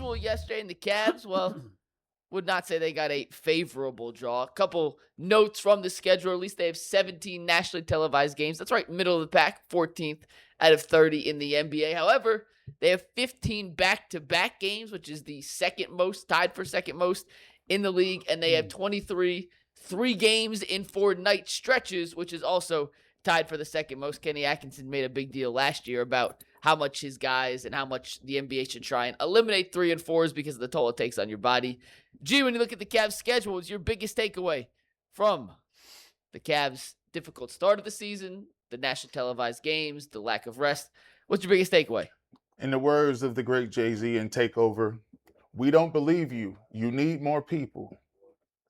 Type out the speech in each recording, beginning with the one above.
schedule yesterday, and the Cavs, well, would not say they got a favorable draw. A couple notes from the schedule. At least they have 17 nationally televised games. That's right, middle of the pack, 14th out of 30 in the NBA. However, they have 15 back-to-back games, which is the second most, tied for second most in the league. And they have 23 3 games in 4 night stretches, which is also tied for the second most. Kenny Atkinson made a big deal last year about how much his guys and how much the NBA should try and eliminate 3 and 4s because of the toll it takes on your body. G, when you look at the Cavs' schedule, what's your biggest takeaway from the Cavs' difficult start of the season, the national televised games, the lack of rest? What's your biggest takeaway? In the words of the great Jay-Z in Takeover, we don't believe you. You need more people.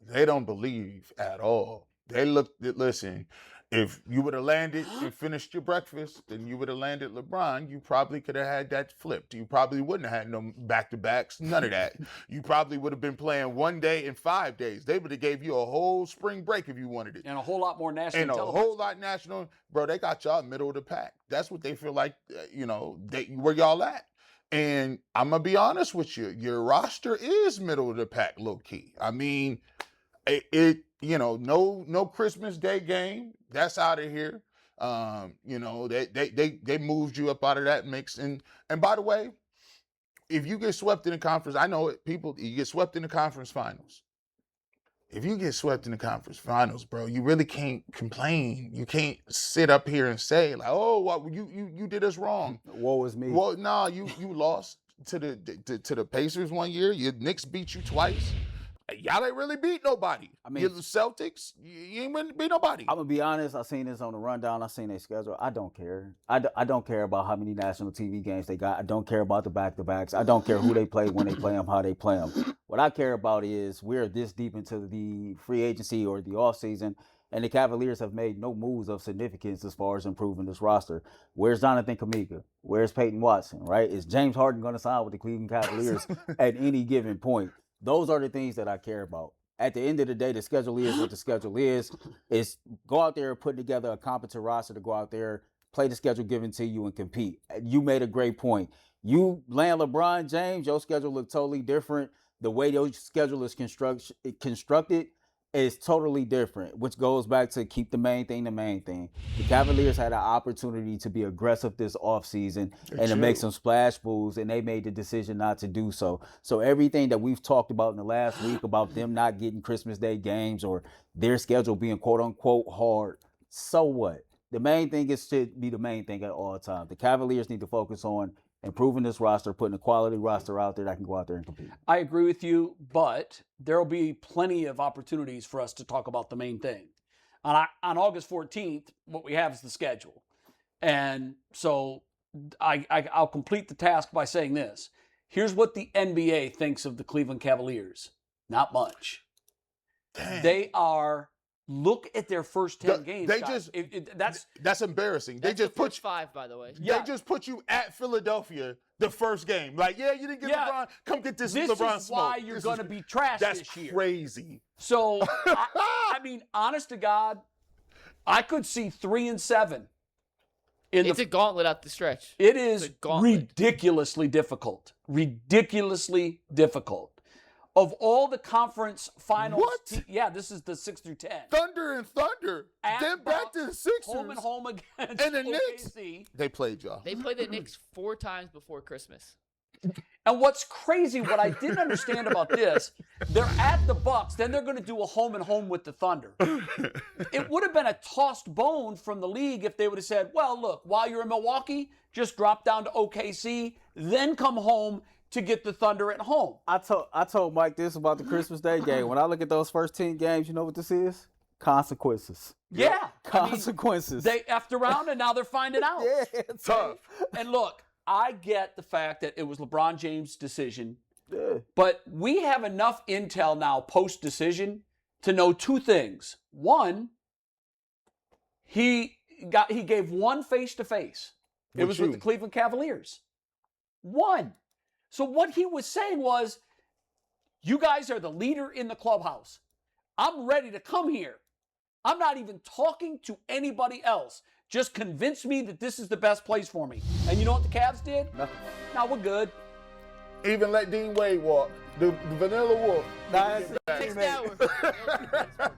They don't believe at all. Listen, if you would have landed and finished your breakfast, then you would have landed LeBron. You probably could have had that flipped. You probably wouldn't have had no back-to-backs, none of that. You probably would have been playing 1 day and 5 days. They would have gave you a whole spring break if you wanted it. And a whole lot more national And a television. whole lot national. Bro, they got y'all middle of the pack. That's what they feel like, where y'all at. And I'm going to be honest with you. Your roster is middle of the pack, low-key. I mean, no Christmas Day game. That's out of here. They moved you up out of that mix. And by the way, if you get swept in the conference, I know it, you get swept in the conference finals. If you get swept in the conference finals, bro, you really can't complain. You can't sit up here and say like, "Oh, what you did us wrong." Woe is me. Well, no, you lost to the Pacers one year. Your Knicks beat you twice. Y'all ain't really beat nobody. I mean, you the Celtics, you ain't really beat nobody. I'm gonna be honest. I seen this on the rundown. I seen their schedule. I don't care. I don't care about how many national TV games they got. I don't care about the back-to-backs. I don't care who they play, when they play them, how they play them. What I care about is we're this deep into the free agency or the offseason, and the Cavaliers have made no moves of significance as far as improving this roster. Where's Jonathan Kuminga? Where's Peyton Watson? Right? Is James Harden going to sign with the Cleveland Cavaliers at any given point? Those are the things that I care about. At the end of the day, the schedule is what the schedule is. It's go out there and put together a competent roster to go out there, play the schedule given to you, and compete. You made a great point. You land LeBron James, your schedule look totally different. The way your schedule is constructed is totally different, which goes back to keep the main thing the main thing. The Cavaliers had an opportunity to be aggressive this offseason and to make some splash moves, and they made the decision not to do so. So everything that we've talked about in the last week about them not getting Christmas Day games or their schedule being quote-unquote hard, so what? The main thing should be the main thing at all times. The Cavaliers need to focus on improving this roster, putting a quality roster out there that can go out there and compete. I agree with you, but there will be plenty of opportunities for us to talk about the main thing. On August 14th, what we have is the schedule. And so I'll complete the task by saying this. Here's what the NBA thinks of the Cleveland Cavaliers. Not much. Damn. They are... Look at their first 10 games. They guys. that's embarrassing. That's the first 5, by the way. They just put you at Philadelphia the first game. Like, you didn't get LeBron. Come get this LeBron smoke. This is why you're going to be trashed this year. That's crazy. So, I mean, honest to God, I could see 3 and 7. It's a gauntlet out the stretch. It is ridiculously difficult. Ridiculously difficult. Of all the conference finals, this is the 6 through 10. Thunder. Then back to the Sixers. Home against and the Knicks. OKC. They played y'all. They played the Knicks 4 times before Christmas. And what's crazy, what I didn't understand about this, they're at the Bucks, then they're going to do a home with the Thunder. It would have been a tossed bone from the league if they would have said, well, look, while you're in Milwaukee, just drop down to OKC, then come home to get the Thunder at home. I told Mike this about the Christmas Day game. When I look at those first 10 games, you know what this is? Consequences. Yeah. Consequences. I mean, they effed around and now they're finding out. Yeah, it's tough. And look, I get the fact that it was LeBron James' decision, Yeah. but we have enough intel now post-decision to know 2 things. One, he gave one face-to-face. It was with the Cleveland Cavaliers. 1. So what he was saying was, you guys are the leader in the clubhouse. I'm ready to come here. I'm not even talking to anybody else. Just convince me that this is the best place for me. And you know what the Cavs did? Nothing. No, we're good. Even let Dean Wade walk. The vanilla wolf. Nah, that's Next teammate. hour.